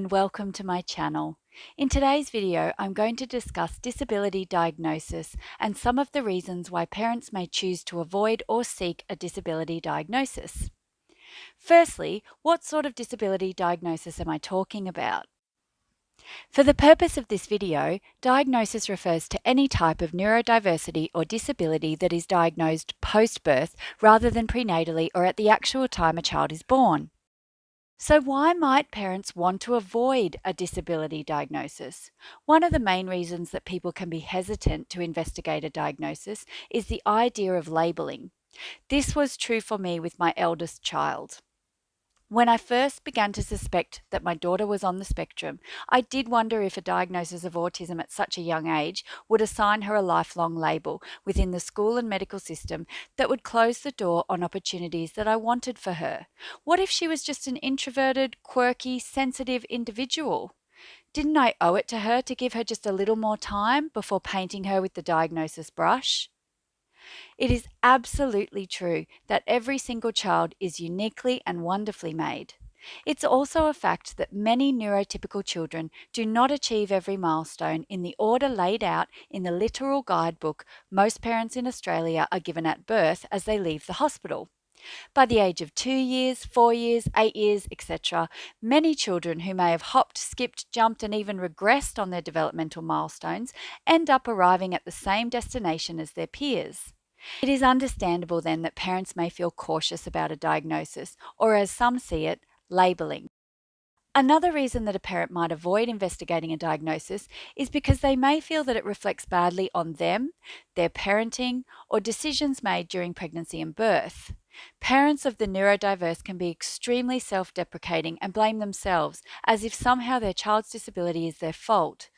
and welcome to my channel. In today's video, I'm going to discuss disability diagnosis and some of the reasons why parents may choose to avoid or seek a disability diagnosis. Firstly, what sort of disability diagnosis am I talking about? For the purpose of this video, diagnosis refers to any type of neurodiversity or disability that is diagnosed post-birth rather than prenatally or at the actual time a child is born. So why might parents want to avoid a disability diagnosis? One of the main reasons that people can be hesitant to investigate a diagnosis is the idea of labeling. This was true for me with my eldest child. When I first began to suspect that my daughter was on the spectrum, I did wonder if a diagnosis of autism at such a young age would assign her a lifelong label within the school and medical system that would close the door on opportunities that I wanted for her. What if she was just an introverted, quirky, sensitive individual? Didn't I owe it to her to give her just a little more time before painting her with the diagnosis brush? It is absolutely true that every single child is uniquely and wonderfully made. It's also a fact that many neurotypical children do not achieve every milestone in the order laid out in the literal guidebook most parents in Australia are given at birth as they leave the hospital. By the age of 2 years, 4 years, 8 years, etc., many children who may have hopped, skipped, jumped, and even regressed on their developmental milestones end up arriving at the same destination as their peers. It is understandable then that parents may feel cautious about a diagnosis, or as some see it, labeling. Another reason that a parent might avoid investigating a diagnosis is because they may feel that it reflects badly on them, their parenting, or decisions made during pregnancy and birth. Parents of the neurodiverse can be extremely self-deprecating and blame themselves as if somehow their child's disability is their fault.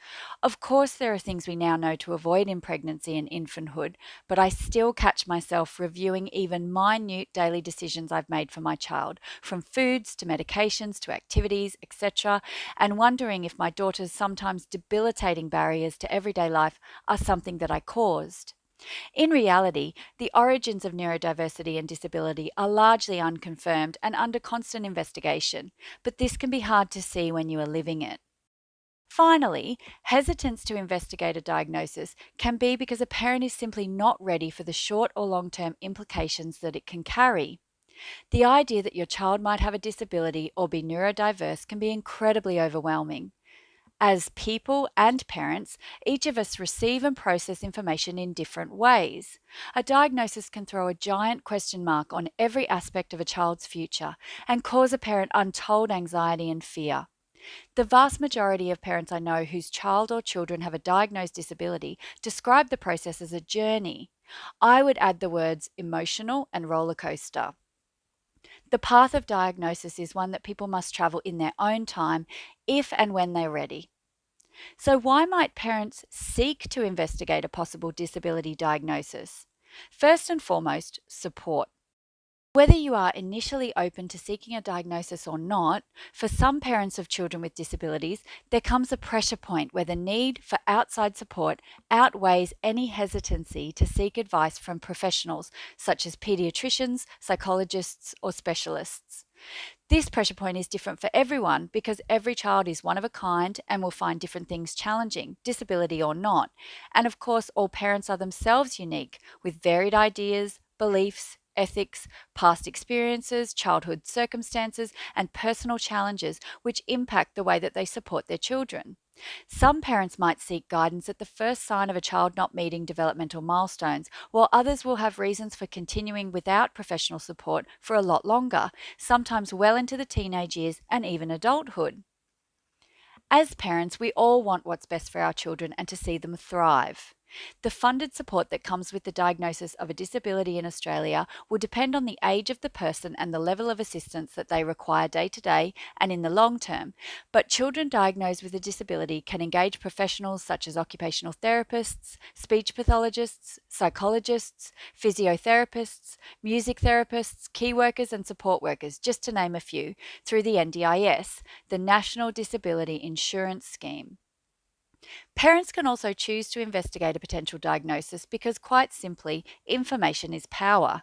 Of course, there are things we now know to avoid in pregnancy and infanthood, but I still catch myself reviewing even minute daily decisions I've made for my child, from foods to medications to activities, etc., and wondering if my daughter's sometimes debilitating barriers to everyday life are something that I caused. In reality, the origins of neurodiversity and disability are largely unconfirmed and under constant investigation, but this can be hard to see when you are living it. Finally, hesitance to investigate a diagnosis can be because a parent is simply not ready for the short or long-term implications that it can carry. The idea that your child might have a disability or be neurodiverse can be incredibly overwhelming. As people and parents, each of us receive and process information in different ways. A diagnosis can throw a giant question mark on every aspect of a child's future and cause a parent untold anxiety and fear. The vast majority of parents I know whose child or children have a diagnosed disability describe the process as a journey. I would add the words emotional and roller coaster. The path of diagnosis is one that people must travel in their own time if and when they're ready. So why might parents seek to investigate a possible disability diagnosis? First and foremost, support. Whether you are initially open to seeking a diagnosis or not, for some parents of children with disabilities, there comes a pressure point where the need for outside support outweighs any hesitancy to seek advice from professionals such as pediatricians, psychologists, or specialists. This pressure point is different for everyone because every child is one of a kind and will find different things challenging, disability or not. And of course, all parents are themselves unique with varied ideas, beliefs, ethics, past experiences, childhood circumstances, and personal challenges which impact the way that they support their children. Some parents might seek guidance at the first sign of a child not meeting developmental milestones, while others will have reasons for continuing without professional support for a lot longer, sometimes well into the teenage years and even adulthood. As parents, we all want what's best for our children and to see them thrive. The funded support that comes with the diagnosis of a disability in Australia will depend on the age of the person and the level of assistance that they require day to day and in the long term. But children diagnosed with a disability can engage professionals such as occupational therapists, speech pathologists, psychologists, physiotherapists, music therapists, key workers and support workers, just to name a few, through the NDIS, the National Disability Insurance Scheme. Parents can also choose to investigate a potential diagnosis because, quite simply, information is power.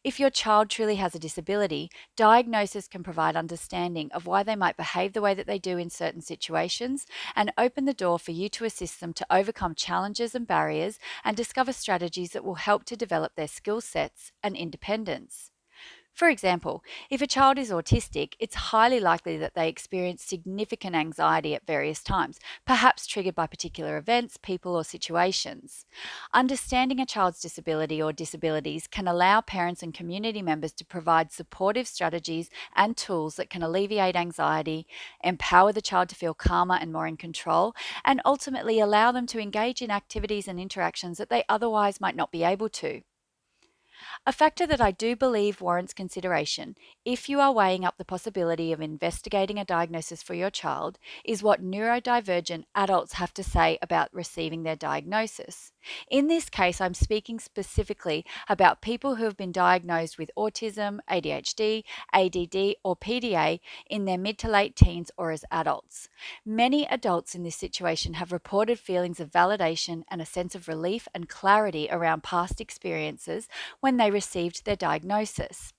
If your child truly has a disability, diagnosis can provide understanding of why they might behave the way that they do in certain situations and open the door for you to assist them to overcome challenges and barriers and discover strategies that will help to develop their skill sets and independence. For example, if a child is autistic, it's highly likely that they experience significant anxiety at various times, perhaps triggered by particular events, people, or situations. Understanding a child's disability or disabilities can allow parents and community members to provide supportive strategies and tools that can alleviate anxiety, empower the child to feel calmer and more in control, and ultimately allow them to engage in activities and interactions that they otherwise might not be able to. A factor that I do believe warrants consideration, if you are weighing up the possibility of investigating a diagnosis for your child, is what neurodivergent adults have to say about receiving their diagnosis. In this case, I'm speaking specifically about people who have been diagnosed with autism, ADHD, ADD, or PDA in their mid to late teens or as adults. Many adults in this situation have reported feelings of validation and a sense of relief and clarity around past experiences when they received their diagnosis.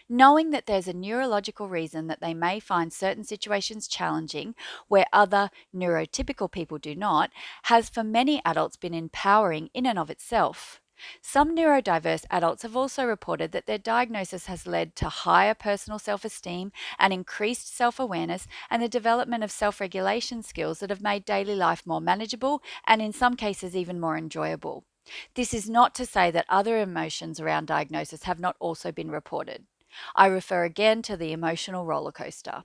Knowing that there's a neurological reason that they may find certain situations challenging where other neurotypical people do not has for many adults been empowering in and of itself. Some neurodiverse adults have also reported that their diagnosis has led to higher personal self esteem and increased self awareness and the development of self regulation skills that have made daily life more manageable and, in some cases, even more enjoyable. This is not to say that other emotions around diagnosis have not also been reported. I refer again to the emotional roller coaster.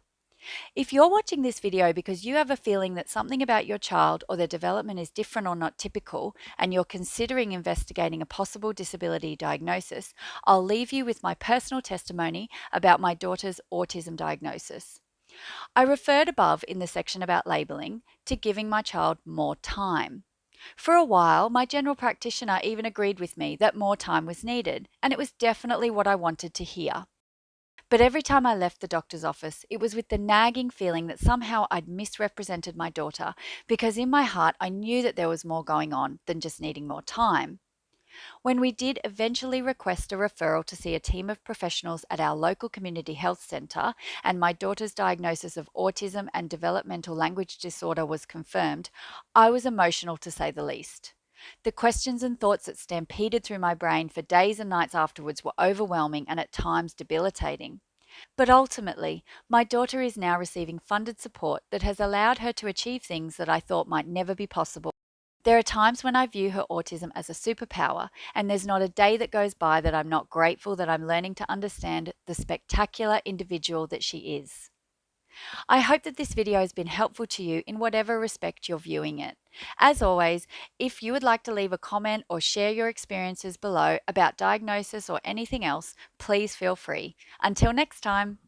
If you're watching this video because you have a feeling that something about your child or their development is different or not typical, and you're considering investigating a possible disability diagnosis, I'll leave you with my personal testimony about my daughter's autism diagnosis. I referred above in the section about labelling to giving my child more time. For a while, my general practitioner even agreed with me that more time was needed, and it was definitely what I wanted to hear. But every time I left the doctor's office, it was with the nagging feeling that somehow I'd misrepresented my daughter, because in my heart I knew that there was more going on than just needing more time. When we did eventually request a referral to see a team of professionals at our local community health centre, and my daughter's diagnosis of autism and developmental language disorder was confirmed, I was emotional to say the least. The questions and thoughts that stampeded through my brain for days and nights afterwards were overwhelming and at times debilitating. But ultimately, my daughter is now receiving funded support that has allowed her to achieve things that I thought might never be possible. There are times when I view her autism as a superpower, and there's not a day that goes by that I'm not grateful that I'm learning to understand the spectacular individual that she is. I hope that this video has been helpful to you in whatever respect you're viewing it. As always, if you would like to leave a comment or share your experiences below about diagnosis or anything else, please feel free. Until next time.